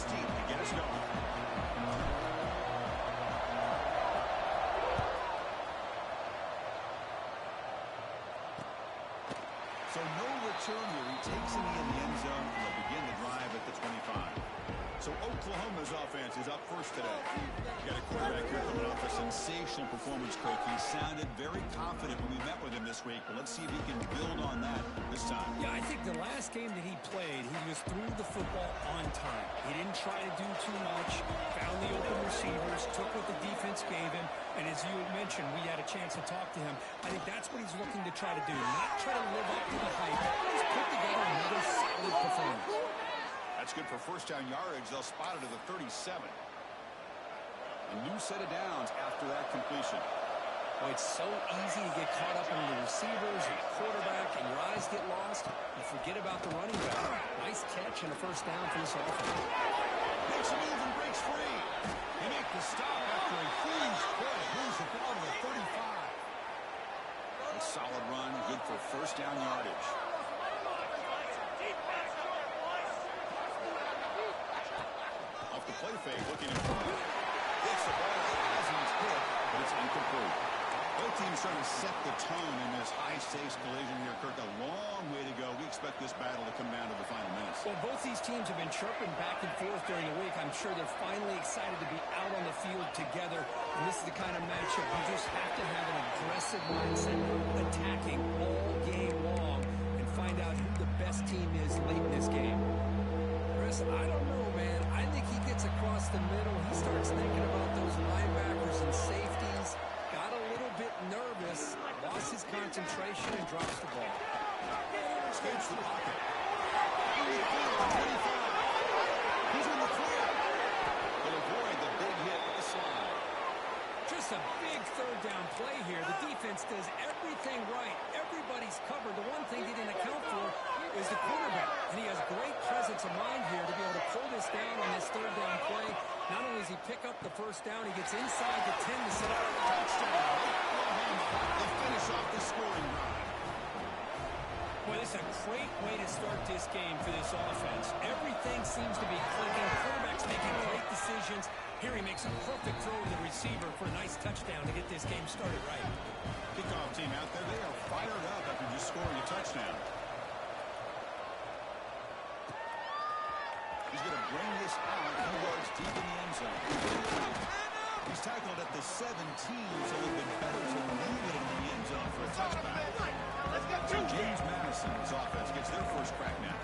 his team to get us going. So no return here. He takes it in the end zone, and they'll begin the drive at the 25. So Oklahoma's offense is up first today. Got a quarterback here coming off a sensational performance, Kirk. He sounded very confident when we met with him this week, but let's see if he can build on that this time. Yeah, I think the last game that he played, he just threw the football on time. He didn't try to do too much, found the open receivers, took what the defense gave him, and as you had mentioned, we had a chance to talk to him. I think that's what he's looking to try to do, not try to live up to the hype. Just put together another solid performance. That's good for first down yardage. They'll spot it to the 37. A new set of downs after that completion. Well, it's so easy to get caught up in the receivers and the quarterback, and your eyes get lost. You forget about the running back. Nice catch and a first down for this offense. Makes a move and breaks free. They make the stop after a huge play. Moves the ball to the 35. A solid run, good for first down yardage. Off the play fake, looking in front. Hits the ball as he's hit, but it's incomplete. Both teams trying to set the tone in this high-stakes collision here, Kirk. A long way to go. We expect this battle to come down to the final minutes. Well, both these teams have been chirping back and forth during the week. I'm sure they're finally excited to be out on the field together. And this is the kind of matchup you just have to have an aggressive mindset, attacking all game long, and find out who the best team is late in this game. Chris, I don't know, man. I think he gets across the middle. He starts thinking about those linebackers and safeties. Got a little bit nervous, lost his concentration, and drops the ball. Escapes the pocket. He's in the clear. He'll avoid the big hit with the slide. Just a big third down play here. The defense does everything right. Everybody's covered. The one thing they didn't account for is the quarterback. And he has great presence of mind here to be able to pull this down on this third down play. Not only does he pick up the first down, he gets inside the 10 to set up the touchdown. They finish off the scoring drive. Boy, this is a great way to start this game for this offense. Everything seems to be clicking. Quarterback's making great decisions. Here he makes a perfect throw to the receiver for a nice touchdown to get this game started right. Kickoff team out there, they are fired up after just scoring a touchdown. He's going to bring this out a few yards deep in the end zone. He's tackled at the 17, so it's been better to leave it in the end zone for a touchback. James Madison's offense gets their first crack now.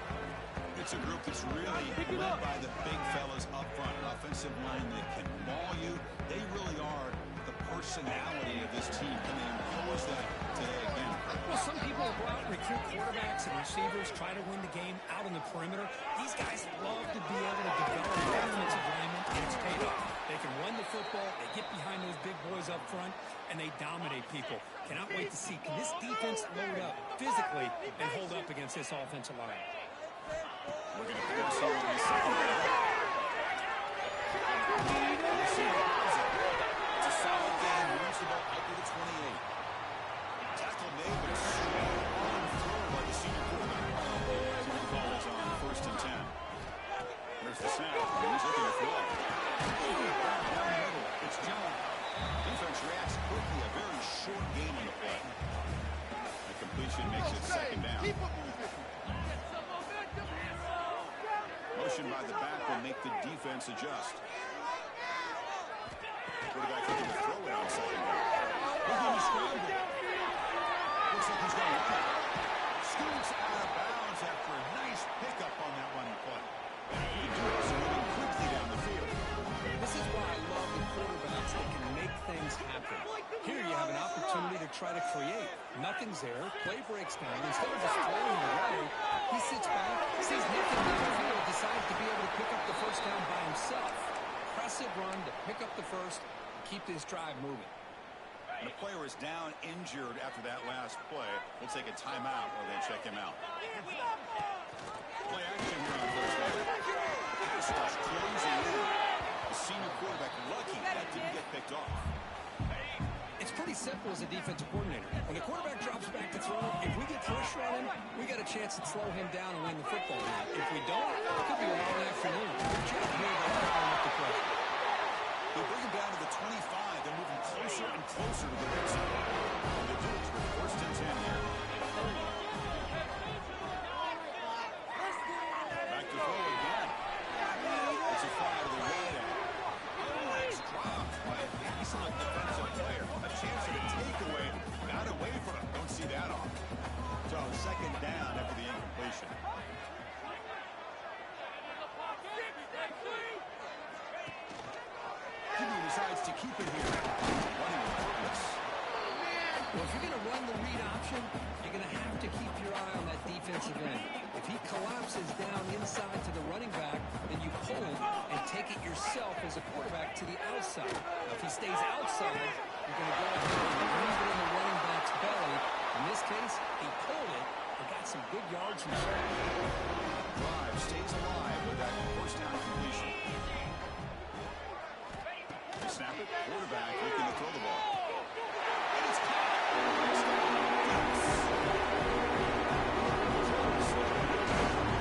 It's a group that's really led by the big fellas up front. An offensive line that can maul you. They really are the personality of this team. Can they impose that today again? Well, some people will go out and recruit quarterbacks and receivers, try to win the game out on the perimeter. These guys love to be able to develop offensive linemen, and it's paid off. They can run the football, they get behind those big boys up front, and they dominate people. Cannot wait to see, can this defense load up physically and hold up against this offensive line? We're going to pass here in the second half. It's a solid game. Moves the ball out to the 28. Tackle made, but it's strong on throw by the senior quarterback. So the call is on first and 10. There's the snap. He's looking to throw. Down the middle. It's John. Defense reacts quickly. A very short game on the play. The completion makes it second down. Motion by the back will make the defense adjust. Quarterback looking to throw it on second down. He's going to scramble. Looks like he's going to run. Scoots out of bounds after a nice pickup on that running play. He can do it, so moving quickly down the field. This is why I love the quarterbacks that can make things happen. Here you have an opportunity to try to create. Nothing's there. Play breaks down. Instead of just throwing it away, he sits back, sees nothing downfield, decides to be able to pick up the first down by himself. Impressive run to pick up the first, keep this drive moving. The player is down injured after that last play. We'll take a timeout while they check him out. Play action here on first down. Pass rush closing in. The senior quarterback lucky that didn't get picked off. It's pretty simple as a defensive coordinator. When the quarterback drops back to throw, if we get pressure on him, we got a chance to slow him down and win the football game. If we don't, it could be a long afternoon. Good job here to keep it here. Running with purpose. Well, if you're going to run the read option, you're going to have to keep your eye on that defensive end. If he collapses down inside to the running back, then you pull him and take it yourself as a quarterback to the outside. Now, if he stays outside, you're going to go ahead and leave it in the running back's belly. In this case, he pulled it and got some good yards himself. Drive stays alive with that first down completion. They snap it, quarterback looking to throw the ball. And it's caught.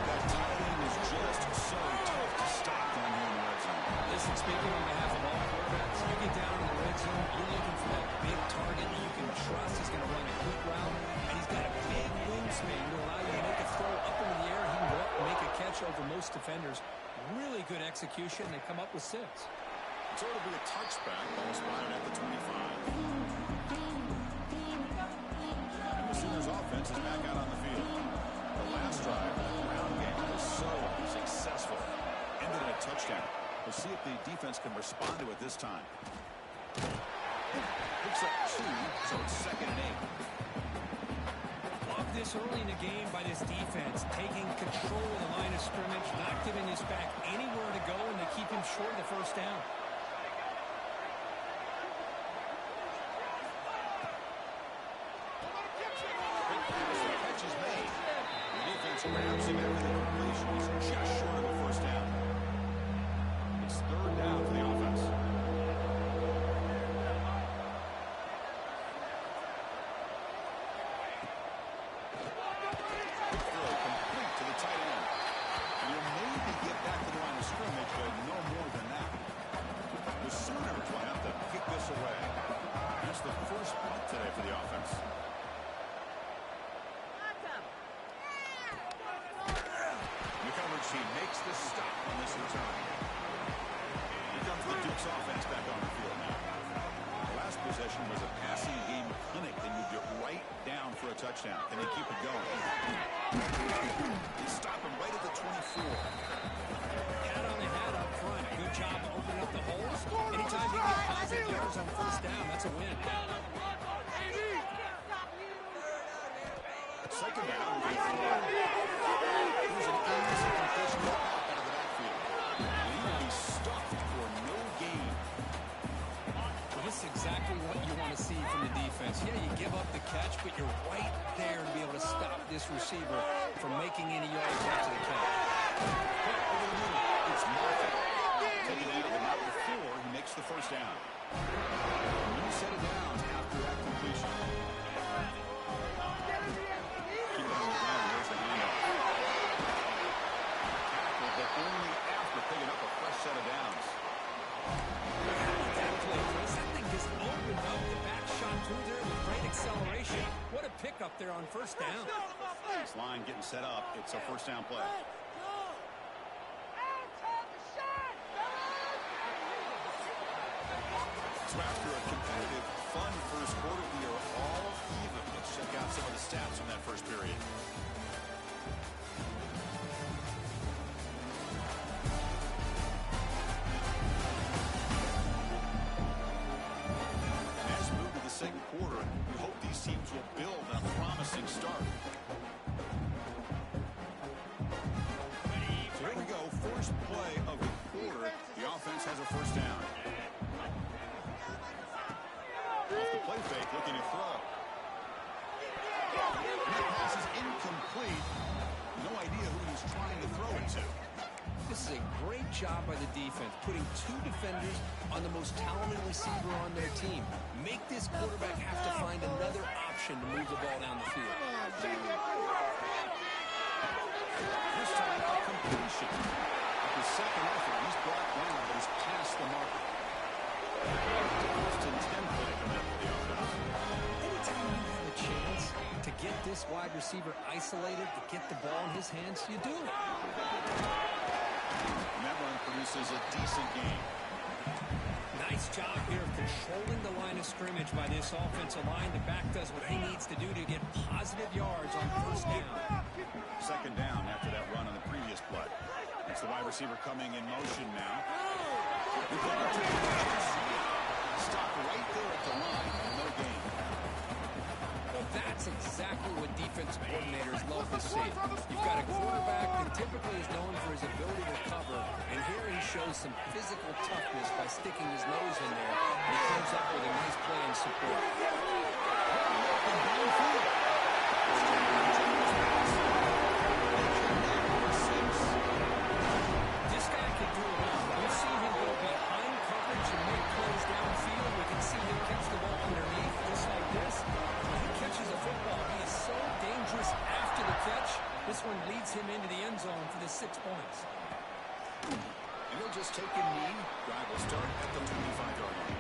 That tight end is just so tough to stop down here in the red zone. Listen, speaking on behalf of all quarterbacks, you get down in the red zone, you're looking for that big target that you can trust. He's going to run a quick route, and he's got a big wingspan to allow you to make a throw up into the air. He can go up and make a catch over most defenders. Really good execution. They come up with 6. So it'll be a touchback. Ball spotted at the 25. And the Sooners offense is back out on the field. The last drive, the ground game was so successful. Ended in a touchdown. We'll see if the defense can respond to it this time. Picks up 2, so it's 2nd and 8. Love this early in the game by this defense, taking control of the line of scrimmage, not giving his back anywhere to go, and they keep him short of the first down. Catch is made. The defense grabs him after the completion. He's just short of a first down. It's 3rd down for the offense. He makes the stop on this return. Here comes the Duke's offense back on the field now. The last possession was a passing game clinic. They moved it right down for a touchdown. Can they keep it going? They stop him right at the 24. Hat on the hat up front. Good job opening up the holes. Anytime you get positive yards on first down, that's a win. Second down. Here's an easy completion out of the backfield. And he will be stuffed for no gain. Well, this is exactly what you want to see from the defense. Yeah, you give up the catch, but you're right there to be able to stop this receiver from making any yards after the catch. Over the middle, it's Martin. Taking it out of the map before he makes the first down. And he set it down after that completion. Keep it on the ground. There's the handoff. Tackle, but only after picking up a fresh set of downs. That play, Chris, that thing just opened up. The back shot through there with great acceleration. What a pickup there on first down. This line getting set up. It's a first down play. So after a competitive, fun first quarter, we are all even. Let's check out some of the stats from that first period. As we move to the second quarter, we hope these teams will build on a promising start. So here we go, first play of the quarter. The offense has a first down. Off the play fake, looking to throw. That pass is incomplete. No idea who he's trying to throw it to. This is a great job by the defense, putting 2 defenders on the most talented receiver on their team. Make this quarterback have to find another option to move the ball down the field. This time, a completion. At the second effort, he's brought down, but he's past the marker. First and 10 play coming up for the offense. Anytime you have a chance to get this wide receiver isolated, to get the ball in his hands, you do it. And that run produces a decent game. Nice job here of controlling the line of scrimmage by this offensive line. The back does what he needs to do to get positive yards on first down. Second down after that run on the previous play. It's the wide receiver coming in motion now. this scene. You've got a quarterback that typically is known for his ability to cover, and here he shows some physical toughness by sticking his nose in there, and he comes up with a nice play and support. This guy can do it all. We've seen him go behind coverage and make plays downfield. We can see him catch the ball underneath just like this. When he catches a football, he is so dangerous after the catch. This one leads him into the end zone for the 6 points. And he'll just take a knee. Drive will start at the 25-yard line.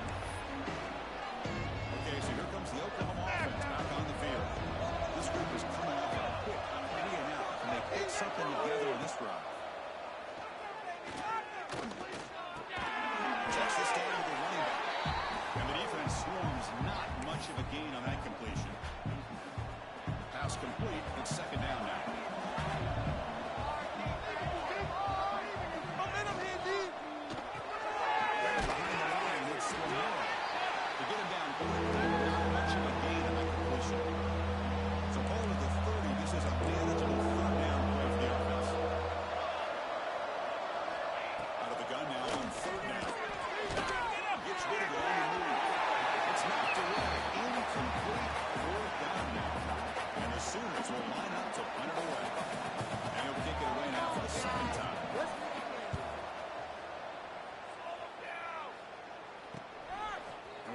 Okay, so here comes the Oklahoma offense back on the field. This group is coming off a quick 3-and-out. Can they put something together in this drive? Checks this down with the running back. And the defense swarms. Not much of a gain on that completion. Pass complete. It's 2nd down now.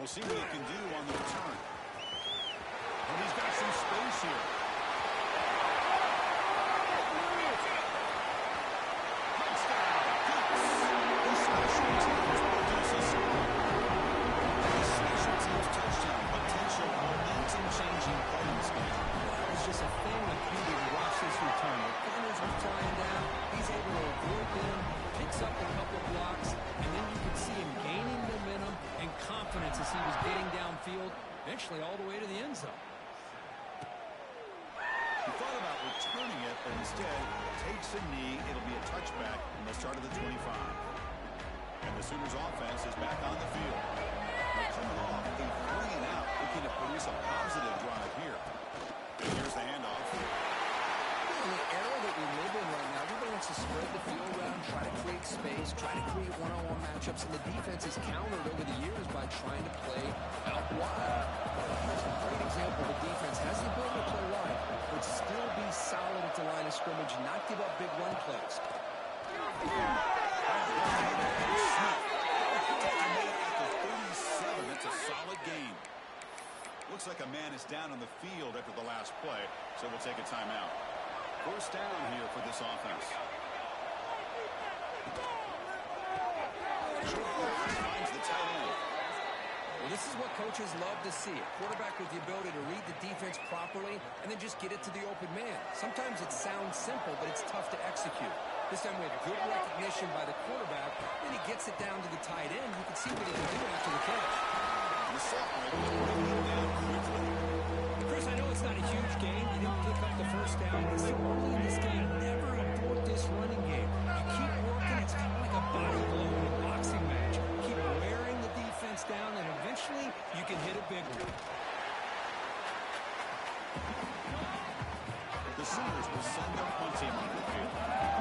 We'll see what he can do on the return. And he's got some space here. Touchdown. The special teams produces a special teams touchdown. Potential momentum-changing play in this game. It's just a thing of beauty to watch this return. The corners are flying down. He's able to avoid them, picks up a couple blocks, and then you can see him gaining momentum and confidence as he was getting downfield, eventually all the way to the end zone. He thought about returning it, but instead takes a knee. It'll be a touchback, and they'll start at the 25. And the Sooners offense is back on the field. They're coming off a 3-and-out, looking to produce a positive drive here. And here's the handoff. In the era that we live in right now, everybody wants to spread the field around, try to create space, try to create one-on-one matchups, and the defense has countered over the years by trying to play out wide. Here's a great example. The defense has the ability to play wide, but still be solid at the line of scrimmage, not give up big run plays. That's a solid game. Looks like a man is down on the field after the last play, so we'll take a timeout. 1st down here for this offense. Finds the tight end. Well, this is what coaches love to see. A quarterback with the ability to read the defense properly and then just get it to the open man. Sometimes it sounds simple, but it's tough to execute. This time we have good recognition by the quarterback, and he gets it down to the tight end. You can see what he can do after the catch. The separator is bringing it down quickly. Chris, I know it's not a huge game. You didn't pick up the 1st down. It's so early in this game. Never abort this running game. You keep working. It's kind of like a body blow in a boxing match. Keep wearing the defense down, and eventually you can hit a big one. The Sooners will send their punt team on the field.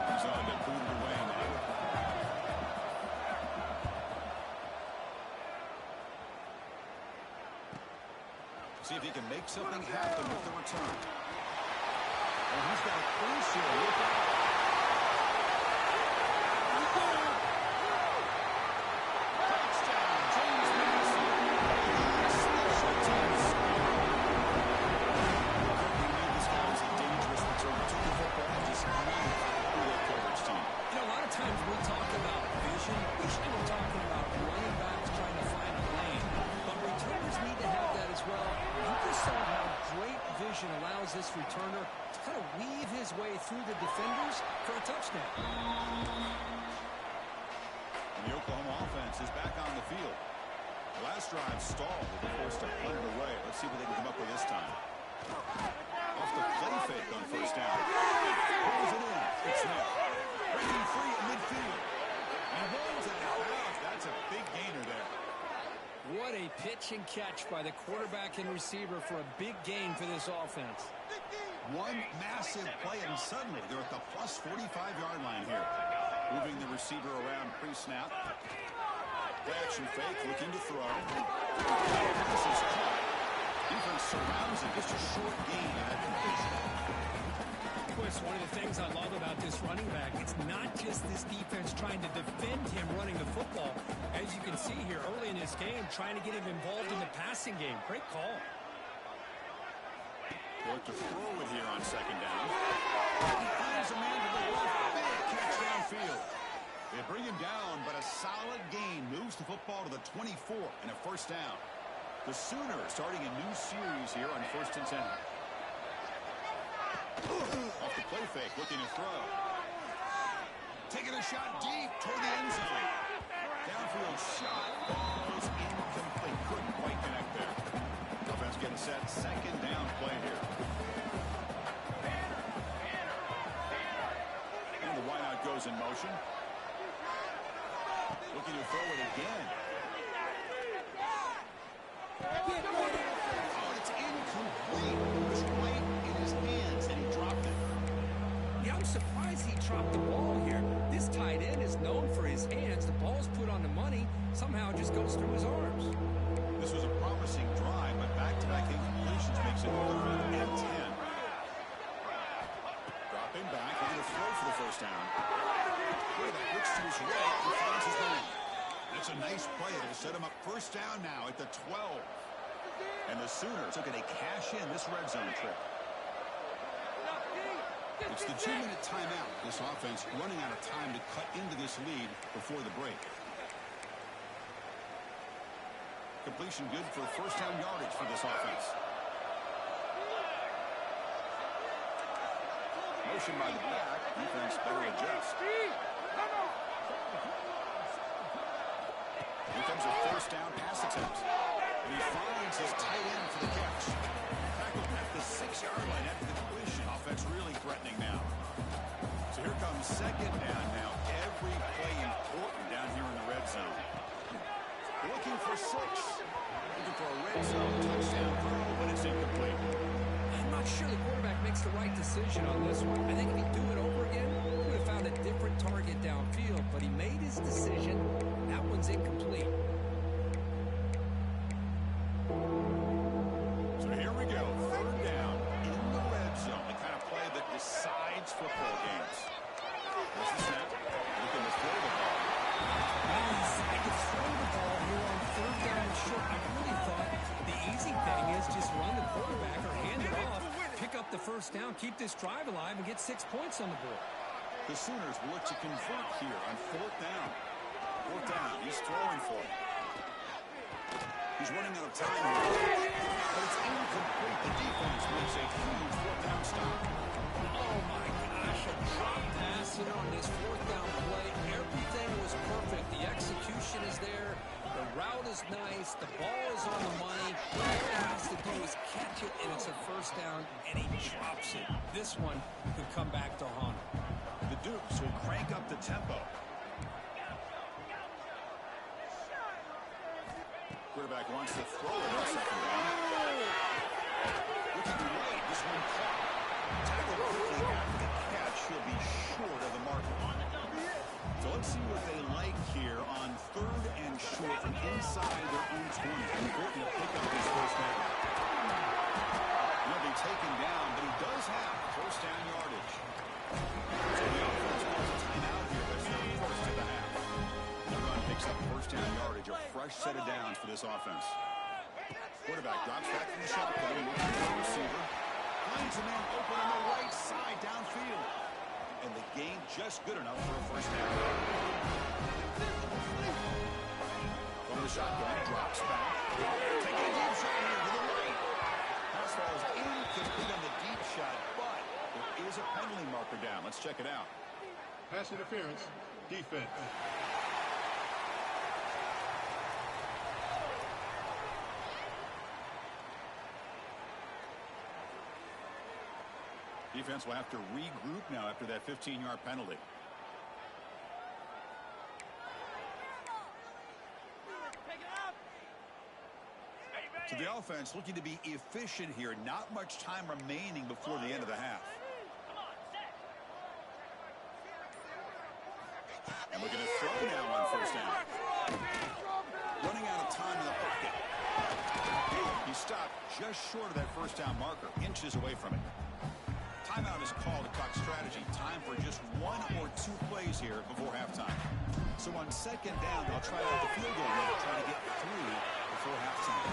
He's on to boot it away now. See if he can make something happen with the return. And he's got a cruise here. Look out. Touchdown, James Madison. Special teams. This guy is a dangerous return to the football and just running through that coverage team. You know, a lot of times we talk about vision. Usually we're talking about running backs trying to find a lane. But returners need to have that as well. You just saw how great vision allows this returner to kind of weave his way through the defenders for a touchdown. And the Oklahoma offense is back on the field. The last drive stalled. They were forced to punt it away. Let's see what they can come up with this time. Off the play fake on 1st down. Pulls it in. It's there. Breaking free at midfield. And holds it out. That's a big gainer there. What a pitch and catch by the quarterback and receiver for a big gain for this offense. One massive play, and suddenly they're at the plus 45-yard line here. Moving the receiver around pre-snap. Action fake, looking to throw. This is caught. Defense surrounds him. Just a short gain in that completion. Of course, one of the things I love about this running back, it's not just this defense trying to defend him running the football. As you can see here early in this game, trying to get him involved in the passing game. Great call. Look to throw it here on second down. He finds a man to the left. Big catch downfield. They bring him down, but a solid gain moves the football to the 24 and a first down. The Sooners starting a new series here on 1st and 10. Off the play fake, looking to throw. Taking a shot deep toward the end zone. Downfield shot was incomplete. Couldn't quite connect there. Offense getting set. Second down play here. And the wideout goes in motion. Looking to throw it again. Oh, it's incomplete. It was right in his hands, and he dropped it. Yeah, I'm surprised he dropped the ball here. This tight end is known for his hands. The ball's put on the money. Somehow it just goes through his arms. This was a promising drive, but back-to-back incompletions makes it 3rd and 10. Dropping back, looking to throw for the first down. Quarterback looks to his right and finds his man. That's a nice play. It'll set him up first down now at the 12. And the Sooners looking to cash in this red zone trip. It's the 2-minute timeout. This offense running out of time to cut into this lead before the break. Completion good for first down yardage for this offense. Motion by the back. Defense better adjust. Here comes a first down pass attempt. And he finds his tight end for the catch. Tackled at the 6-yard line after the completion. Offense really threatening now. So here comes second down now. Every play important down here in the red zone. Looking for 6. Looking for a red zone touchdown throw, but it's incomplete. I'm not sure the quarterback makes the right decision on this one. I think if he'd do it over again, he would have found a different target downfield, but he made his decision. That one's incomplete. So here we go. 3rd down in the red zone. The kind of play that decides football games. There's the snap. Looking to throw the ball. Well, he decided to throw the ball here on 3rd down and short. I really thought the easy thing is just run the quarterback or hand it off, pick up the first down, keep this drive alive, and get 6 points on the board. The Sooners will look to convert here on 4th down. 4th down. He's throwing for it. He's running out of time here. But it's incomplete. The defense makes a huge 4th down stop. Oh, my gosh. A drop pass here on this 4th down play. Everything was perfect. The execution is there. The route is nice. The ball is on the money. All he has to do is catch it, and it's a first down, and he drops it. This one could come back to haunt him. The Dukes will crank up the tempo. Quarterback wants to throw it on second down. Looking right, this one caught. Tackled quickly after the catch. He'll be short of the mark. So let's see what they like here on 3rd and short from inside their own 20. Important to pick up his first down. He'll be taken down, but he does have first down yardage. So the offense calls a timeout here. There's no first to the half. The run picks up first down yardage. A fresh set of downs for this offense. Quarterback drops back from the shotgun. Looking for the receiver. Finds a man open on the right side downfield. And the gain just good enough for a first down. From the shotgun, drops back. Taking a deep shot here to the right. Pass falls incomplete on the deep shot, but there is a penalty marker down. Let's check it out. Pass interference, defense. Defense will have to regroup now after that 15-yard penalty. So the offense looking to be efficient here. Not much time remaining before the end of the half. And looking to throw now on first down. Running out of time in the pocket. He stopped just short of that first down marker, inches away from it. Timeout is called to talk strategy. Time for just 1 or 2 plays here before halftime. So on second down, they'll try out the field goal run, try to get 3 before halftime.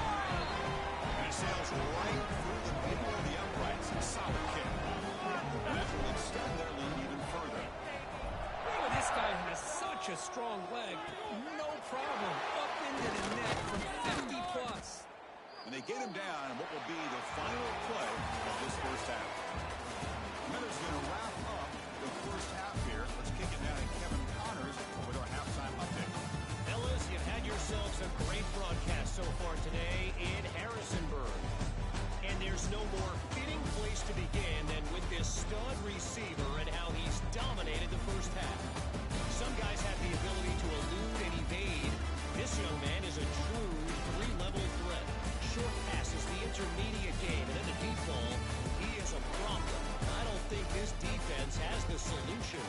And it sails right through the middle of the uprights. A solid kick. And that will extend their lead even further. This guy has such a strong leg. No problem. Up into the net from 50 plus. And they get him down in what will be the final play of this first half. Miller's going to wrap up the first half here. Let's kick it down to Kevin Connors with our halftime update. Fellas, you've had yourselves a great broadcast so far today in Harrisonburg. And there's no more fitting place to begin than with this stud receiver and how he's dominated the first half. Some guys have the ability to elude and evade. This young man is a true 3-level threat. Short passes, the intermediate game, and then the deep ball, he is a problem. I don't think this defense has the solution.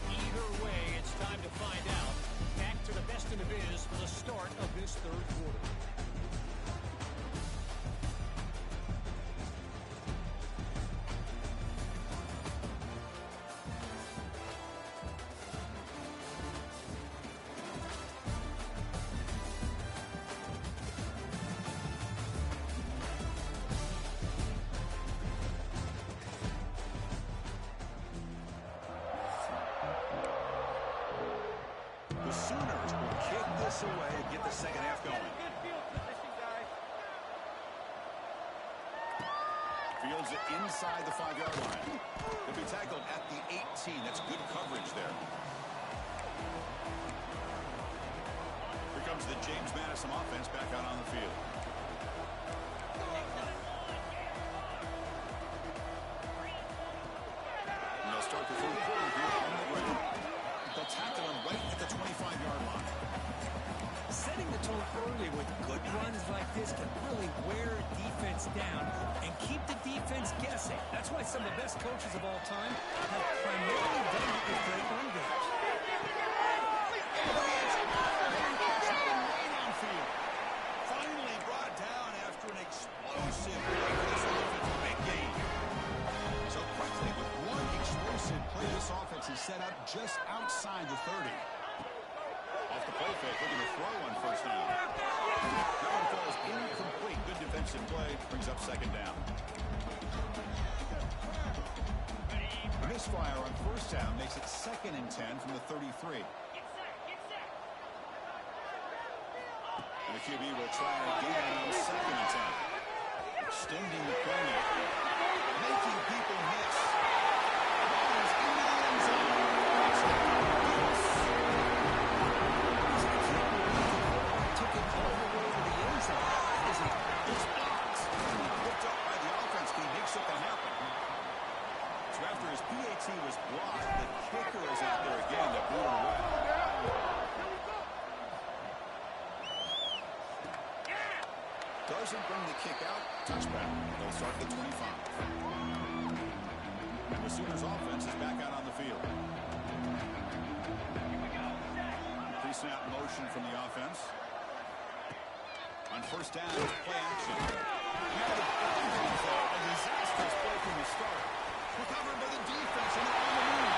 Either way, it's time to find out. Back to the best in the biz for the start of this third quarter. The Sooners will kick this away and get the second half going. Fields it inside the 5-yard line. He'll be tackled at the 18. That's good coverage there. Here comes the James Madison offense back out on the field. And they'll start the third quarter here on the ground. They'll tackle him right at the 25-yard line. Setting the tone early with good runs like this can really wear a defense down and keep the defense guessing. That's why some of the best coaches of all time have primarily done it with great run games. Finally brought down after an explosive play for this offense. Big game. So quickly, with one explosive play, this offense is set up just outside the 30. Off the play fake, looking to throw on first down. That one falls incomplete. Good defensive play. Brings up second down. Misfire on first down makes it 2nd and 10 from the 33. And the QB will try again on 2nd and 10. Extending the play now. Making people miss. Ball is into the end zone. Took it all the way to the end zone. It's blocked. Picked up by the offense. He makes something happen. So after his PAT was blocked, the kicker is out there again to boot him away. Doesn't bring the kick out. Touchback. They'll start the 25. And the Sooners offense is back out on the field. Pre-snap motion from the offense. On first down, play action. A disastrous play from the start. Recovered by the defense and on the move.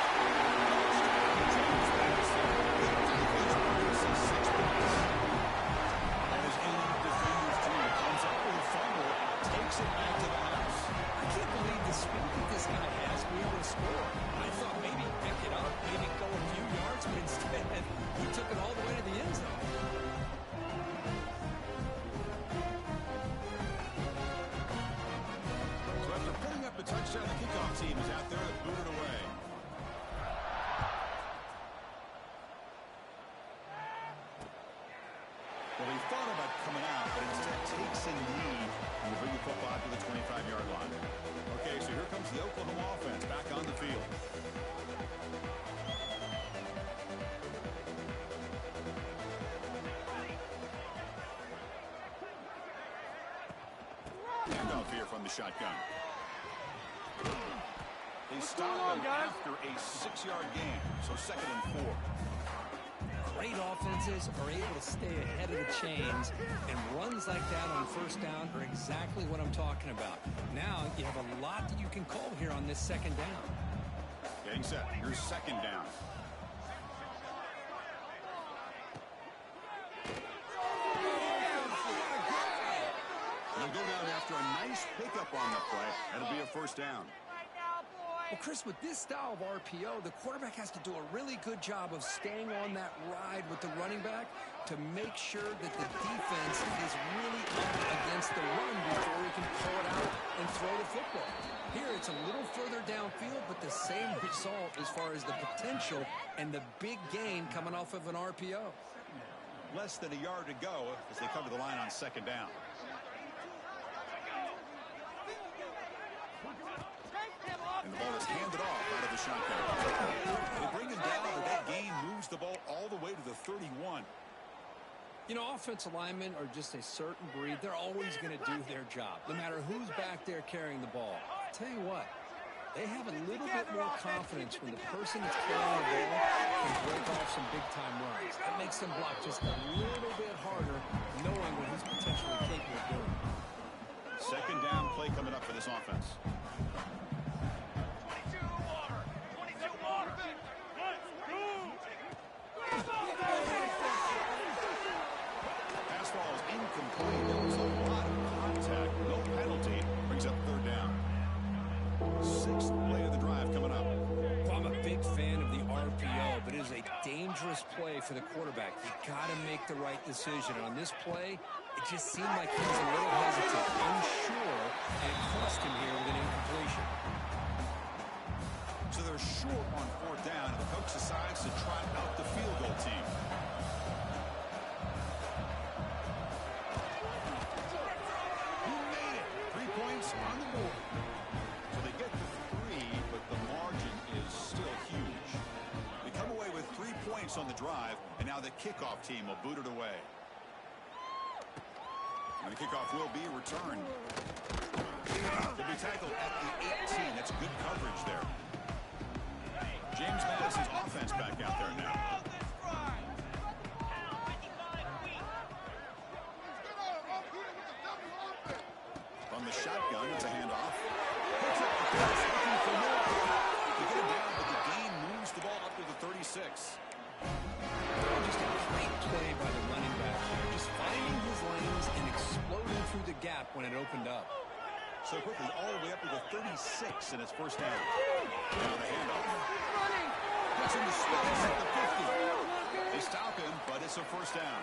James Madison. The defense produces 6 points. As any defender's team comes up with a fumble, takes it back to the house. I can't believe the speed that this guy has to be able to score. I thought maybe pick it up, maybe go a few yards, but instead he took it all the way to the end zone. So after putting up a touchdown, the kickoff team is out there to boot it away. Well, he thought about coming out, but instead takes a knee and will bring the football to the 25-yard line. Okay, so here comes the Oklahoma offense back on the field. handoff here from the shotgun. They stop him after a 6-yard gain, so 2nd and 4. Great offenses are able to stay ahead of the chains, and runs like that on 1st down are exactly what I'm talking about. Now you have a lot that you can call here on this 2nd down. Getting set. Here's 2nd down. They'll go down after a nice pickup on the play. That'll be a 1st down. Well, Chris, with this style of RPO, the quarterback has to do a really good job of staying on that ride with the running back to make sure that the defense is really up against the run before he can pull it out and throw the football. Here, it's a little further downfield, but the same result as far as the potential and the big gain coming off of an RPO. Less than a yard to go as they cover the line on 2nd down. And the ball is handed off out of the shotgun. They bring him down, but that gain moves the ball all the way to the 31. You know, offensive linemen are just a certain breed. They're always going to do their job, no matter who's back there carrying the ball. I'll tell you what, they have a little bit more confidence when the person that's carrying the ball can break off some big-time runs. That makes them block just a little bit harder, knowing what he's potentially capable of doing. 2nd down play coming up for this offense. Pass ball is incomplete. There was a lot of contact. No penalty. Brings up 3rd down. 6th play of the drive coming up. Well, I'm a big fan of the RPO, but it is a dangerous play for the quarterback. You got to make the right decision. On this play, it just seemed like he was a little hesitant, unsure, and it cost him here with an incompletion. So they're short on 4th down, and the coach decides to trot out the field goal team. He made it. 3 points on the board. So they get the 3, but the margin is still huge. They come away with 3 points on the drive, and now the kickoff team will boot it away. And the kickoff will be returned. They'll be tackled at the 18. That's good coverage there. James Madison's offense back out there now. From the shotgun, it's a handoff. Picks up the pass, looking for more. They get him down, but the gain moves the ball up to the 36. Just a great play by the running back here. Just finding his lanes and exploding through the gap when it opened up. So quickly, all the way up to the 36 in its 1st down. Now the handoff. Puts him to space at the 50. They stop him, but it's a 1st down.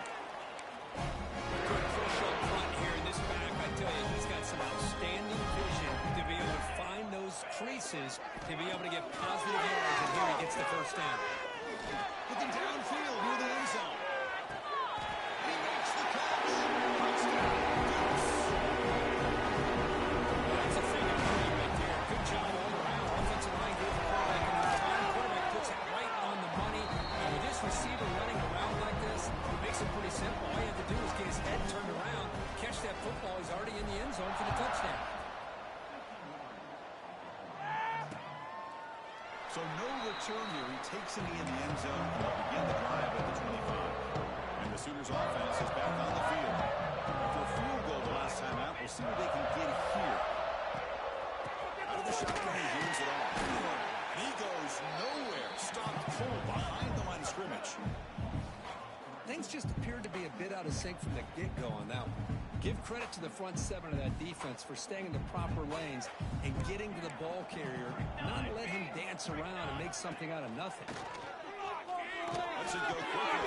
Good push up front here in this back. I tell you, he's got some outstanding vision to be able to find those creases to be able to get positive yards, and here he gets the 1st down. Looking downfield near the end zone. He makes the catch. Touchdown. That's a figure three right there. Good job all around. Offensive line gave the quarterback enough time. Quarterback puts it right on the money. And with this receiver running around like this, it makes it pretty simple. All you have to do is get his head turned around, catch that football. He's already in the end zone for the touchdown. So no return here. He takes him in the end zone and will begin the drive at the 25. And the Sooners offense is back on the field. After a field goal the last time out, we'll see what they can get here. Out of the shotgun, he hears it all. And he goes nowhere. Stopped cold behind the line of scrimmage. Things just appeared to be a bit out of sync from the get-go on that one. Give credit to the front 7 of that defense for staying in the proper lanes and getting to the ball carrier, not let him dance around and make something out of nothing. Let's it go quickly.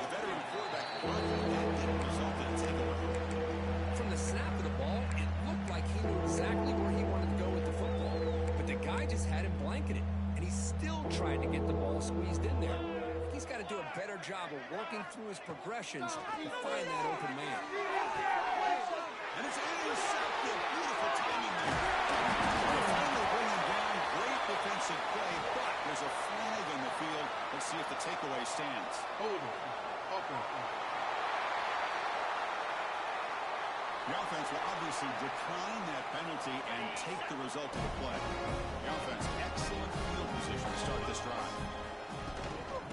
The veteran quarterback didn't result in a takeaway. From the snap of the ball, it looked like he knew exactly where he wanted to go with the football, but the guy just had him blanketed, and he still tried to get the ball squeezed in there. He's got to do a better job of working through his progressions to find that open man. And it's intercepted. Beautiful timing there. They finally bring him down. Great defensive play, but there's a flag on the field. Let's see if the takeaway stands. Over. Okay. The offense will obviously decline that penalty and take the result of the play. The offense, excellent field position to start this drive.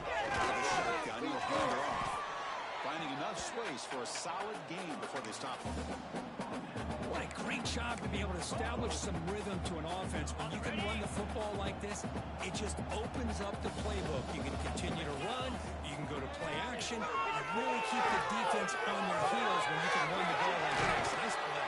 The shotgun will hand her off. Finding enough space for a solid gain before they stop him. What a great job to be able to establish some rhythm to an offense. When you can run the football like this, it just opens up the playbook. You can continue to run. You can go to play action. And really keep the defense on their heels when you can run the ball like this. Nice play.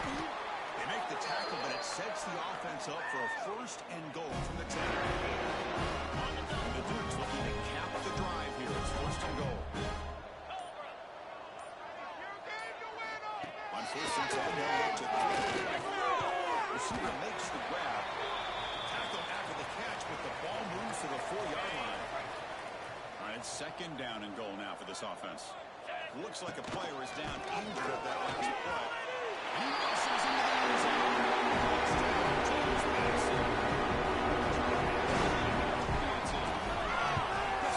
They make the tackle, but it sets the offense up for a first and goal from the 10. And the Dukes looking to cap the drive here. It's first and goal. On first and 10, they'll look to throw. Receiver makes the grab. Tackle after the catch, but the ball moves to the 4-yard line. All right, it's second down and goal now for this offense. Looks like a player is down injured at that last play. He muscles into the end zone. James Madison.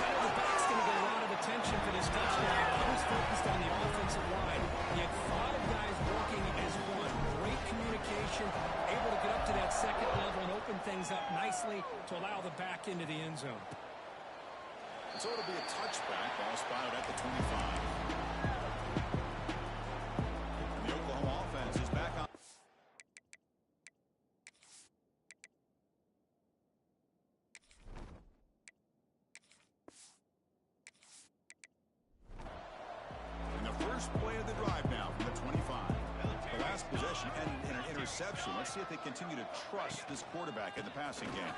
The back's going to get a lot of attention for this touchdown. He was focused on the offensive line. He had 5 guys working as one. Great communication, able to get up to that second level and open things up nicely to allow the back into the end zone. So it'll be a touchback. Ball spotted at the 25. And the Oklahoma offense is back on. And the first play of the drive now from the 25. The last possession ended in an interception. Let's see if they continue to trust this quarterback in the passing game.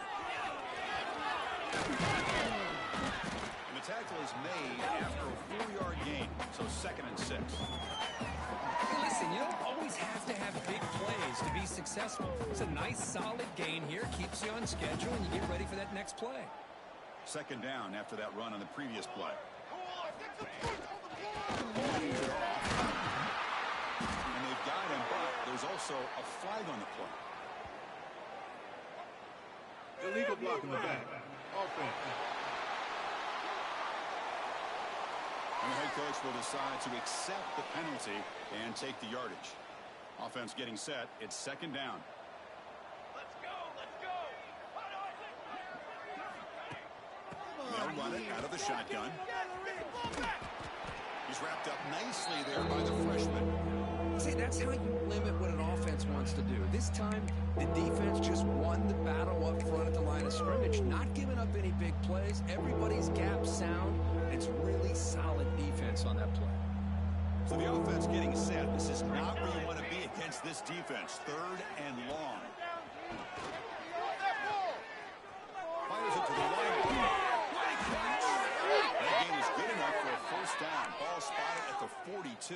And the tackle is made after a 4-yard gain, so second and 6. Hey, listen, you don't always have to have big plays to be successful. It's a nice, solid gain here, keeps you on schedule, and you get ready for that next play. Second down after that run on the previous play. And they've got him, but there's also a flag on the play. Illegal block in the back. Offense. And the head coach will decide to accept the penalty and take the yardage. Offense getting set. It's second down. Let's go, let's go. They'll run it out of the shotgun. He's wrapped up nicely there by the freshman. See, that's how you limit what an offense wants to do. This time, the defense just won the battle up front at the line of scrimmage, not giving up any big plays. Everybody's gap sound. It's really solid defense on that play. So the offense getting set. This is not where you want to be against this defense. Third and long. Fires it to the line. That game is good enough for a first down. Ball spotted at the 42.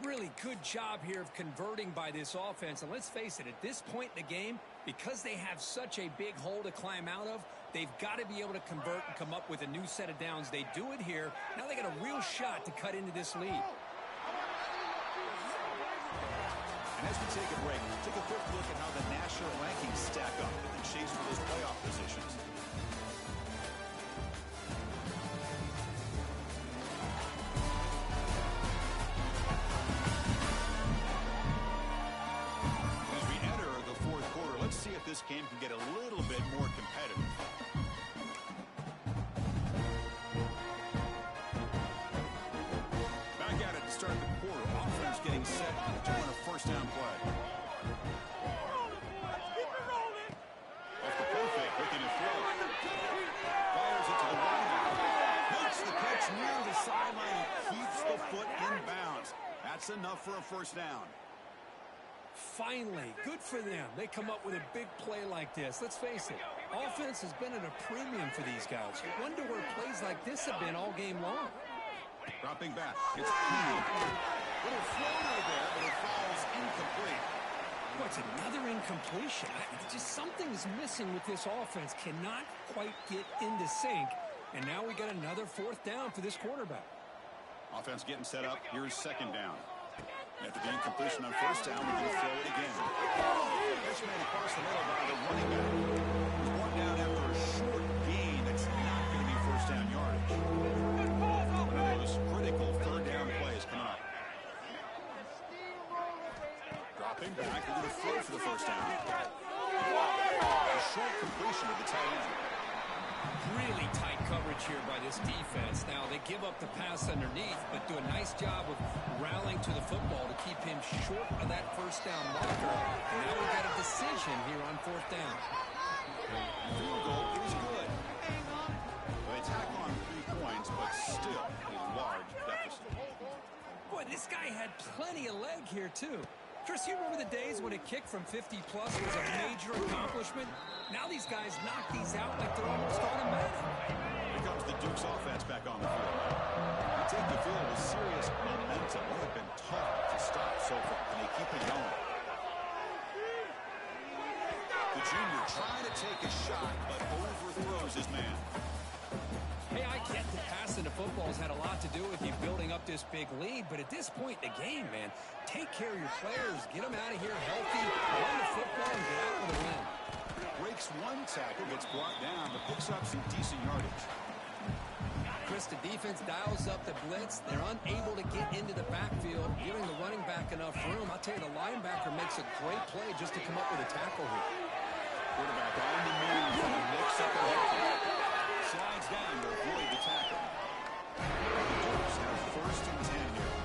Really good job here of converting by this offense. And let's face it, at this point in the game, because they have such a big hole to climb out of, they've got to be able to convert and come up with a new set of downs. They do it here. Now they got a real shot to cut into this lead. And as we take a break, take a quick look at how the national rankings stack up in the chase for those playoff positions. Let's see if this game can get a little bit more competitive. Back at it to start the quarter. Offense getting set to run a first down play. Off the perfect, looking to throw. Fires it to the wideout. Makes the catch near the sideline and keeps the foot in bounds. That's enough for a first down. Finally, good for them. They come up with a big play like this. Let's face it, offense has been at a premium for these guys. You wonder where plays like this have been all game long. Dropping back, it's clean. Little floater there, but it falls incomplete. What's another incompletion? Just something's missing with this offense. Cannot quite get into sync. And now we got another fourth down for this quarterback. Offense getting set up. Here's second down. After the incompletion on first down, we're going to throw it again. Pitch made across the middle by the running back. He's brought down after a short gain. That's not going to be first down yardage. One of those critical third down plays coming up. Stepping back, they're going to throw for the first down. A short completion to the tight end. Really tight coverage here by this defense. Now, they give up the pass underneath, but do a nice job of rallying to the football to keep him short of that first down marker. And now we've got a decision here on fourth down. Field goal is good. They tack on 3 points, but still a large deficit. Boy, this guy had plenty of leg here, too. Chris, you remember the days when a kick from 50-plus was a major accomplishment? Now these guys knock these out like they're almost automatic. Here comes the Duke's offense back on the field. They take the field with serious momentum. They have been tough to stop so far, and they keep it going. The junior trying to take a shot, but overthrows his man. Hey, I get that passing the football has had a lot to do with you building up this big lead, but at this point in the game, man, take care of your players, get them out of here healthy, run the football, and get out with a win. Breaks one tackle, gets brought down, but picks up some decent yardage. Chris, the defense dials up the blitz. They're unable to get into the backfield, giving the running back enough room. I'll tell you, the linebacker makes a great play just to come up with a tackle here. Quarterback on the move from the mix up ahead. Slides down to avoid the tackle. The Dukes have first and 10 here.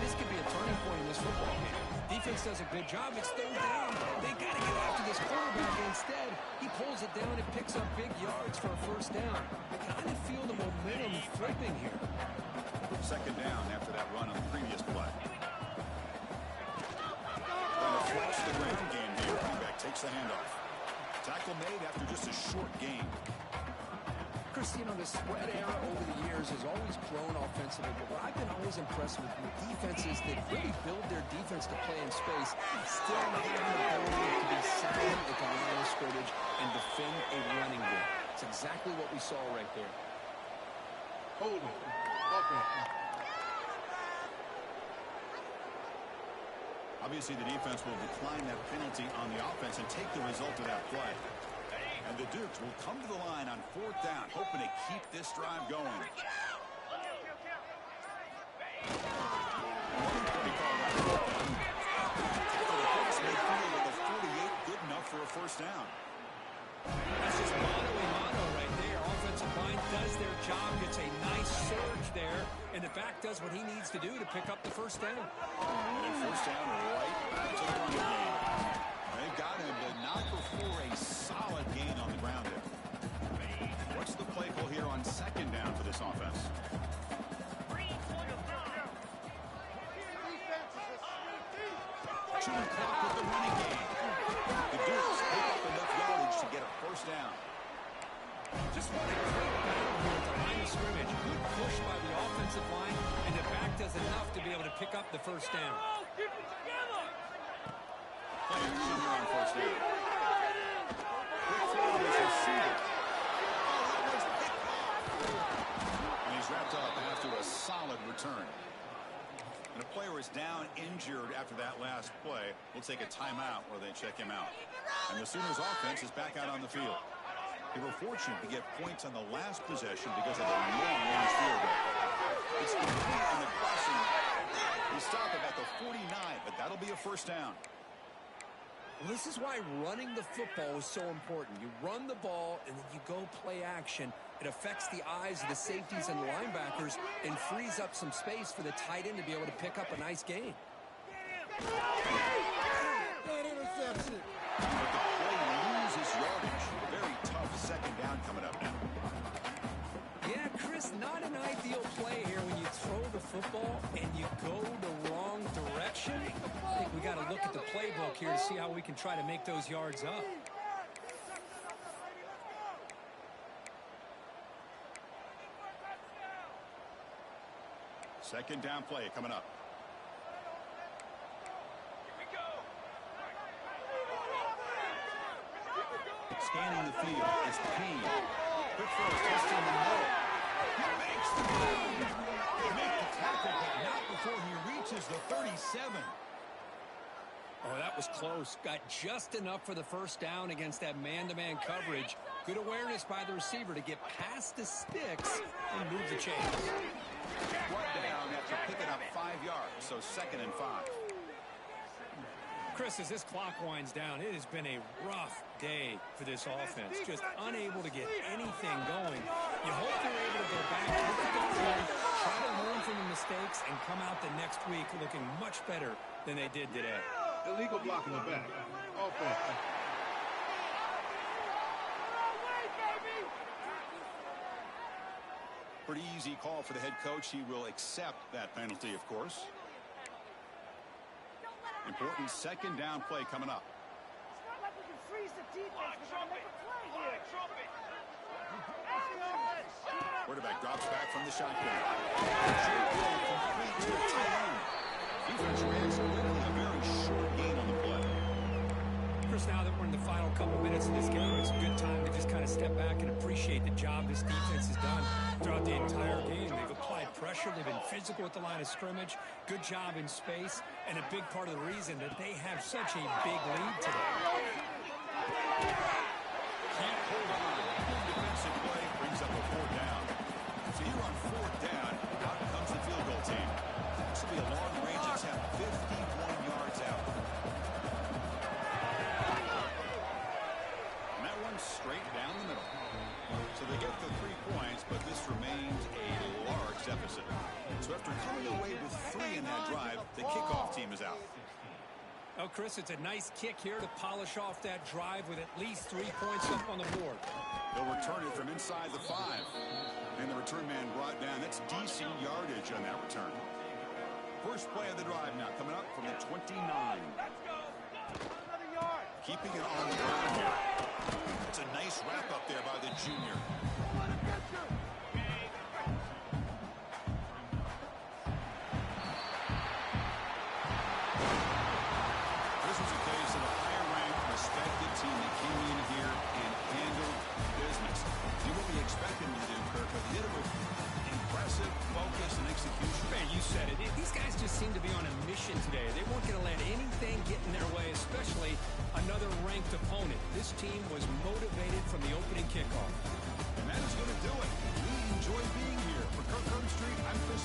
This could be a turning point in this football game. Defense does a good job. It's third down. They got to get after this quarterback. Instead, he pulls it down and picks up big yards for a first down. I kind of feel the momentum flipping here. Second down after that run on the previous play. And a flash the ground game here. Running back takes the handoff. Tackle made after just a short gain. Chris, you know, the spread era over the years has always grown offensively, but what I've been always impressed with defenses that really build their defense to play in space still have the ability to be sound at the line of scrimmage and defend a running game. It's exactly what we saw right there. Hold it. Offense. Obviously, the defense will decline that penalty on the offense and take the result of that play. And the Dukes will come to the line on fourth down, hoping to keep this drive going. Good enough for a first down. That's just mano a mano right there. Offensive line does their job, gets a nice surge there, and the back does what he needs to do to pick up the first down. And then first down right back to the running game. They've got him, but not before a solid gain on the ground there. What's the play call here on second down for this offense? Chewing clock with the running game. The Dukes pick up enough yardage to get a first down. Just want to clear the battle here at the line of scrimmage. Good push by the offensive line, and the back does enough to be able to pick up the first down. Play action here on first down. Quick throw is received. And he's wrapped up after a solid return. And a player is down injured after that last play. We'll take a timeout where they check him out. And the Sooners offense is back out on the field. They were fortunate to get points on the last possession because of a long-range field goal. It's complete on the crossing. We stop him at the 49, but that'll be a first down. Well, this is why running the football is so important. You run the ball, and then you go play action. It affects the eyes of the safeties and linebackers and frees up some space for the tight end to be able to pick up a nice gain. That interception. But the play loses yardage. Very tough second down coming up now. Yeah, Chris, not an ideal play here when you throw the football and you go the wrong direction. I think we got to look at the playbook here to see how we can try to make those yards up. Second down play coming up. Scanning the field, it's Payne. Quick throw, testing the middle. He makes the move. He makes the tackle, but not before he reaches the 37. Oh, that was close. Got just enough for the first down against that man-to-man coverage. Good awareness by the receiver to get past the sticks and move the chains. Brought down after picking up 5 yards, so second and 5. Chris, as this clock winds down, it has been a rough day for this offense. Just unable to get anything going. You hope they're able to go back, look at the film, try to learn from the mistakes, and come out the next week looking much better than they did today. Illegal block in the back. Offense. Pretty easy call for the head coach. He will accept that penalty, of course. Important second down play coming up. It's not like we can freeze the defense. We're going to make a play here. Quarterback drops back from the shotgun. Complete to a tight end. Defense reacts quickly. A very short gain on the play. Chris, now that we're in the final couple minutes of this game, it's a good time to just kind of step back and appreciate the job this defense has done throughout the entire game. They've applied pressure. They've been physical at the line of scrimmage. Good job in space. And a big part of the reason that they have such a big lead today. Can't hold on. Defensive play brings up a 4th down. So you're on 4th down. Out comes the field goal team. This will be a long range attempt. 51 yards out. And that one's straight down the middle. So they get the 3 points, but this remains a large deficit. So after coming away with 3 in that drive, the kickoff team is out. Oh, Chris, it's a nice kick here to polish off that drive with at least 3 points up on the board. They'll return it from inside the 5. And the return man brought down. That's decent yardage on that return. First play of the drive now coming up from the 29. Keeping it on the ground here. It's a nice wrap up there by the junior. This was a case of a higher-ranked, respected team that came in here and handled business. Do what we expect them to do, Kirk, but they did it with impressive focus and execution. Man, you said it. These guys just seem to be on a mission today. They weren't going to let anything get in their way, especially another ranked opponent. This team was motivated from the opening kickoff. And that is going to do it. We enjoy being here. For Kirk Street, I'm Chris